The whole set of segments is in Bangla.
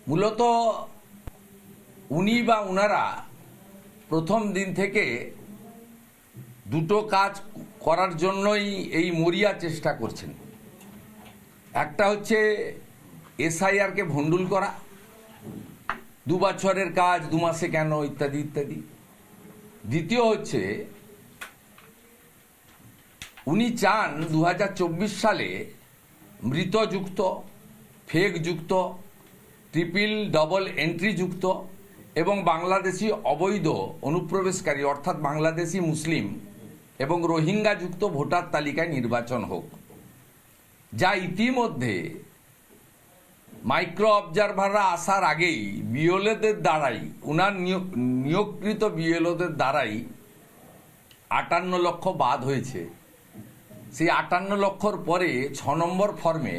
মূলত উনি বা ওনারা প্রথম দিন থেকে দুটো কাজ করার জন্যই এই মরিয়া চেষ্টা করছেন। একটা হচ্ছে এসআইআরকে ভণ্ডুল করা, 2 বছরের কাজ 2 মাসে কেন, ইত্যাদি ইত্যাদি। দ্বিতীয় হচ্ছে উনি চান 2024 সালে মৃতযুক্ত, ফেক যুক্ত, ট্রিপল ডবল এন্ট্রি যুক্ত এবং বাংলাদেশি অবৈধ অনুপ্রবেশকারী অর্থাৎ বাংলাদেশি মুসলিম এবং রোহিঙ্গা যুক্ত ভোটার তালিকায় নির্বাচন হোক, যা ইতিমধ্যে মাইক্রো অবজারভাররা আসার আগেই বিএলওদের দ্বারাই, উনার নিয়োগকৃত বিএলওদের দ্বারাই 58 লক্ষ বাদ হয়েছে। সেই 58 লক্ষর পরে 6 নম্বর ফর্মে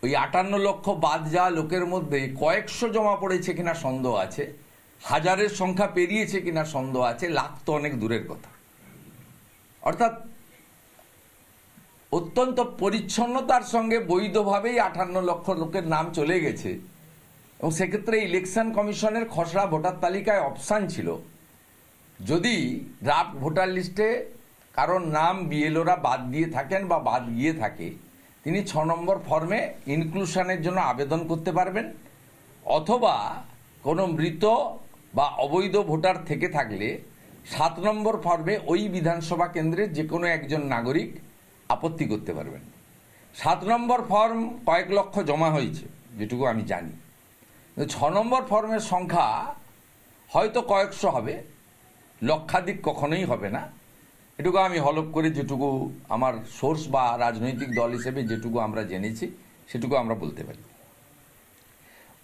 ওই 58 লক্ষ বাদ যাওয়া লোকের মধ্যে কয়েকশো জমা পড়েছে কিনা সন্দেহ আছে, হাজারের সংখ্যা পেরিয়েছে কিনা সন্দেহ আছে, লাখ তো অনেক দূরের কথা। অর্থাৎ অত্যন্ত পরিচ্ছন্নতার সঙ্গে বৈধভাবেই 58 লক্ষ লোকের নাম চলে গেছে এবং সেক্ষেত্রে ইলেকশন কমিশনের খসড়া ভোটার তালিকায় অপশান ছিল, যদি ড্রাফট ভোটার লিস্টে কারোর নাম বিএলওরা বাদ দিয়ে থাকেন বা বাদ গিয়ে থাকে, তিনি 6 নম্বর ফর্মে ইনক্লুশনের জন্য আবেদন করতে পারবেন, অথবা কোনো মৃত বা অবৈধ ভোটার থেকে থাকলে 7 নম্বর ফর্মে ওই বিধানসভা কেন্দ্রের যে কোনো একজন নাগরিক আপত্তি করতে পারবেন। 7 নম্বর ফর্ম কয়েক লক্ষ জমা হয়েছে যেটুকু আমি জানি, 6 নম্বর ফর্মের সংখ্যা হয়তো কয়েকশো হবে, লক্ষাধিক কখনোই হবে না। এটুকু আমি হলফ করে যেটুকু আমার সোর্স বা রাজনৈতিক দল হিসেবে যেটুকু আমরা জেনেছি সেটুকু আমরা বলতে পারি।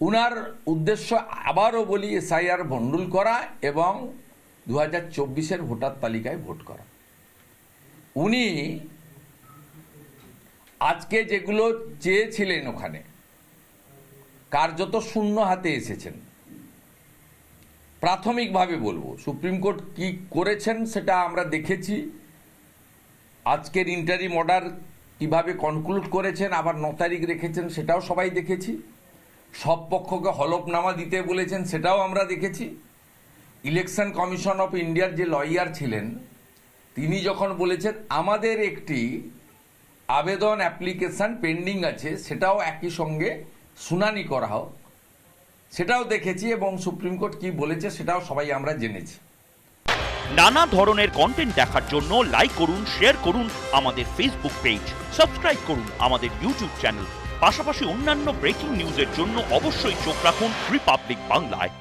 উনার উদ্দেশ্য আবারও বলি এসআইআর ভণ্ডুল করা এবং 2024-এর ভোটার তালিকায় ভোট করা। উনি আজকে যেগুলো চেয়েছিলেন ওখানে কার্যত শূন্য হাতে এসেছেন। প্রাথমিকভাবে বলবো সুপ্রিম কোর্ট কি করেছেন সেটা আমরা দেখেছি, আজকের ইন্টারিম অর্ডার কিভাবে কনক্লুড করেছেন, আবার 9 তারিখ রেখেছেন সেটাও সবাই দেখেছি, সব পক্ষকে হলফনামা দিতে বলেছেন সেটাও আমরা দেখেছি। ইলেকশন কমিশন অফ ইন্ডিয়ার যে লয়ার ছিলেন তিনি যখন বলেছেন আমাদের একটি আবেদন অ্যাপ্লিকেশন পেন্ডিং আছে, সেটাও একই সঙ্গে শুনানি করা হোক, সেটাও দেখেছি এবং সুপ্রিম কোর্ট কি বলেছে সেটাও সবাই আমরা জেনেছি। নানা ধরনের কন্টেন্ট দেখার জন্য লাইক করুন, শেয়ার করুন আমাদের ফেসবুক পেজ, সাবস্ক্রাইব করুন আমাদের ইউটিউব চ্যানেল। পাশাপাশি অন্যান্য ব্রেকিং নিউজের জন্য অবশ্যই চোখ রাখুন রিপাবলিক বাংলায়।